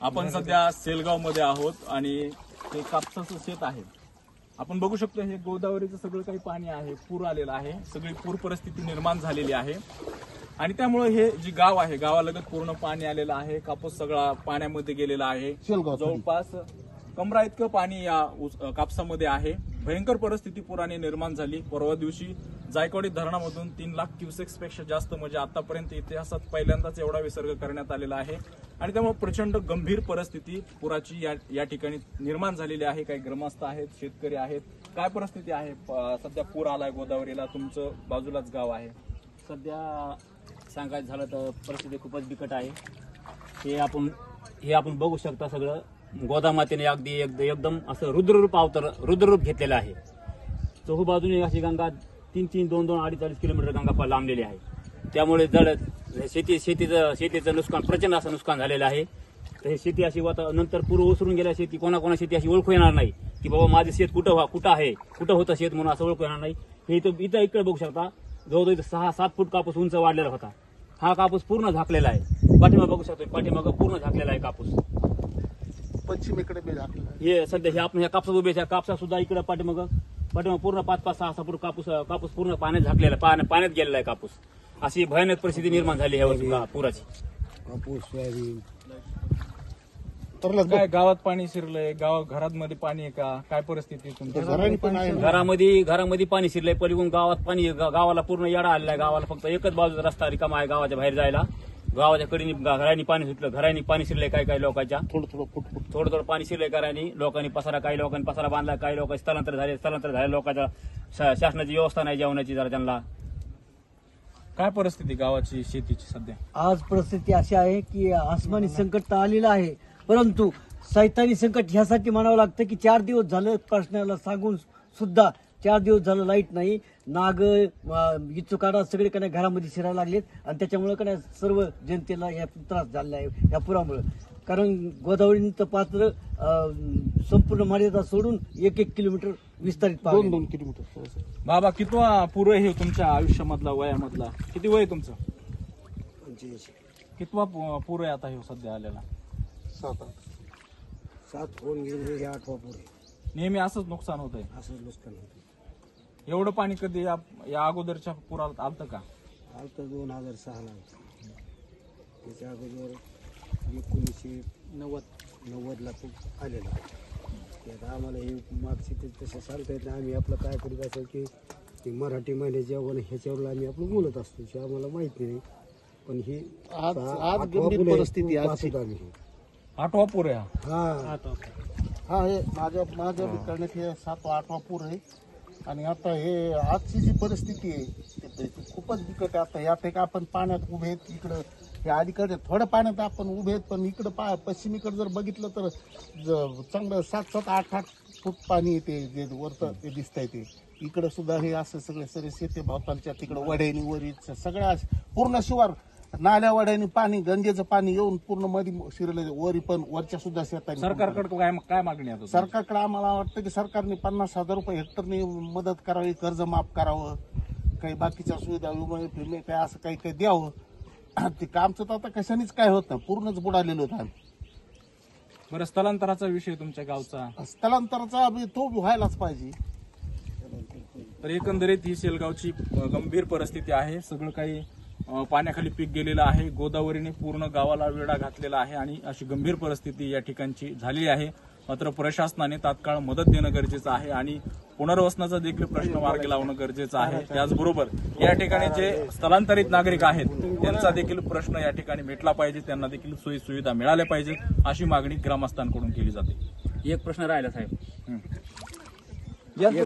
आपण सध्या सेलगाव मध्ये आहोत आणि हे कापसाचं शेत आहे. आपण बघू शकतो हे गोदावरीचं सगळं काही पाणी आहे, पूर आलेला आहे, सगळी पूर परिस्थिती निर्माण झालेली आहे आणि त्यामुळे हे जे गाव आहे गावालगत पूर्ण पाणी आलेलं आहे. कापूस सगळा पाण्यामध्ये गेलेला आहे. जवळपास कमरा इतकं पाणी या कापसामध्ये आहे. भयंकर परिस्थिती पुराने निर्माण झाली. परवा दिवशी जायकवाडी धरणामधून 3 लाख क्युसेक्स पेक्षा जास्त म्हणजे आतापर्यंत इतिहासात पहिल्यांदाच एवढा विसर्ग करण्यात आलेला आहे आणि त्यामुळे प्रचंड गंभीर परिस्थिती पुराची या ठिकाणी निर्माण झालेली आहे. काही ग्रामस्थ आहेत, शेतकरी आहेत. काय परिस्थिती आहे सध्या? पूर आलाय गोदावरीला, तुमचं बाजूलाच गाव आहे. सध्या सांगायचं झालं तर परिस्थिती खूपच बिकट आहे. हे आपण बघू शकता. सगळं गोदामातेने अगदी एकदम असं रुद्ररूप घेतलेलं आहे. चौहू बाजूने अशी गंगा 3-3, 2-2, 2.5 किलोमीटर गंगा लांबलेली आहे. त्यामुळे शेतीचं नुकसान, प्रचंड असं नुकसान झालेलं आहे. तर हे शेती अशी नंतर पूर्व ओसरून गेल्या शेती कोणा शेती अशी ओळखू येणार नाही की बाबा माझे शेत कुठं आहे, कुठं होतं शेत म्हणून असं ओळखू येणार नाही. हे इथं इकडे बघू शकता. जवळजवळ 6-7 फूट कापूस उंच वाढलेला होता. हा कापूस पूर्ण झाकलेला आहे. पाठीमागं बघू शकतो, पाठीमागं पूर्ण झाकलेला आहे कापूस. पश्चिमेकडे बी झाकलेला आहे. हे सध्या हे आपण ह्या कापसात उभे, कापसा सुद्धा इकडे पाठीमागं पूर्ण 5-6 फूट कापूस पूर्ण पाण्यात झाकलेला, पाण्यात गेलेला आहे कापूस. अशी भयानक परिस्थिती निर्माण झाली ह्या पुराची. कापूस, सोयाबीन. काय गावात पाणी शिरलंय? घरामध्ये पाणी आहे का? काय परिस्थिती तुमच्या? घरामध्ये पाणी शिरलंय. पलीकडून गावात पाणी, गावाला पूर्ण येडा आलेला आहे. गावाला फक्त एकच बाजूचा रस्ता रिकामा आहे गावाच्या बाहेर जायला. गावाच्या कडेने घरांनी पाणी सुटलं, घरांनी पाणी शिरलंय. काही लोकांच्या थोडं पाणी शिरलंय. घरांनी लोकांनी काही लोकांनी पसारा बांधला, काही लोक स्थलांतर झाले. लोकांच्या शासनाची व्यवस्था नाही जेवणाची जरा त्यांना. काय परिस्थिती गावाची, शेतीची सध्या? आज परिस्थिती अशी आहे की आसमानी संकट तर आलेलं आहे, परंतु सैतानी संकट ह्यासाठी म्हणावं लागतं की 4 दिवस झालं प्रश्नाला सांगून सुद्धा 4 दिवस झालं लाईट नाही. नाग इचुकाडा सगळे कडे घरामध्ये शिरायला लागलेत आणि त्याच्यामुळे कडे सर्व जनतेला या त्रास झालेला आहे या पुरामुळे. कारण गोदावरीचं पात्र संपूर्ण मर्यादा सोडून 1-1 किलोमीटर विस्तारित 2-2 किलोमीटर. बाबा, कितवा पूर आहे तुमच्या आयुष्यामधला, वयामधला? किती वय आहे तुमचं? 85. कितवा पूर आहे आता हे सध्या आलेला? 7 होऊन गेले, हे 8वा पूर आहे. नेहमी असंच नुकसान होत आहे? असं नुकसान होतं. एवढं पाणी कधी या अगोदरच्या पुरात आलतं का? आलतं 2006 ला. त्याच्या अगोदर 1990ला खूप आलेला. आता आम्हाला हे मागची ते तसं सांगता येत नाही. आम्ही आपलं काय करीत असेल की मराठी महिन्याच्या ह्याच्यावर आम्ही आपलं बोलत असतो, ते आम्हाला माहिती नाही. पण ही आज गंभीर परिस्थिती आजची. 8वा पूर आहे हा. हा, हे माझ्या करण्यात हे 7वा-8वा पूर आहे. आणि आता हे आजची जी परिस्थिती आहे ती खूपच बिकट आहे. आता या ठिकाणी आपण पाण्यात उभे आहेत. इकडं हे अलीकडे थोडं पाण्यात आपण उभे आहेत, पण इकडं पश्चिमेकडे जर बघितलं तर चांगलं 7-8 फूट पाणी येते. जे वरतं ते दिसतंय ते इकडं सुद्धा हे असं सगळे शेती भावतालच्या तिकडं वड्यानी वरी सगळ्या पूर्ण शिवार नाल्या वड्यानी पाणी, गंगेचं पाणी येऊन पूर्ण मध्ये शिरलं. वरी पण वरच्या सुद्धा शेतांनी. सरकारकडे काय मागणी आहे? सरकारकडे आम्हाला वाटतं की सरकारने 50,000 रुपये हेक्टरने मदत करावी, कर्ज माफ करावं, काही बाकीच्या सुविधा, विमे फिमे काय असं काही द्यावं. ते कामचं तर आता कशानेच काय होत नाही, पूर्णच बुडालेलं होतं. बरं, स्थलांतराचा विषय तुमच्या गावचा? स्थलांतराचा तो व्हायलाच पाहिजे. तर एकंदरीत ही सेलगावची गंभीर परिस्थिती आहे. सगळं काही पाण्याखाली पीक गेलेलं आहे. गोदावरीने पूर्ण गावाला वेढा घातलेला आहे आणि अशी गंभीर परिस्थिती या ठिकाणची झाली आहे. मात्र प्रशासनाने तात्काळ मदत देणं गरजेचं आहे आणि पुनर्वसनाचा देखील प्रश्न मार्गी लावणं गरजेचं आहे. त्याचबरोबर या ठिकाणी जे स्थलांतरित नागरिक आहेत त्यांचा देखील प्रश्न या ठिकाणी मिटला पाहिजे, त्यांना देखील सोयी सुविधा मिळाल्या पाहिजेत अशी मागणी ग्रामस्थांकडून केली जाते. एक प्रश्न राहिला साहेब.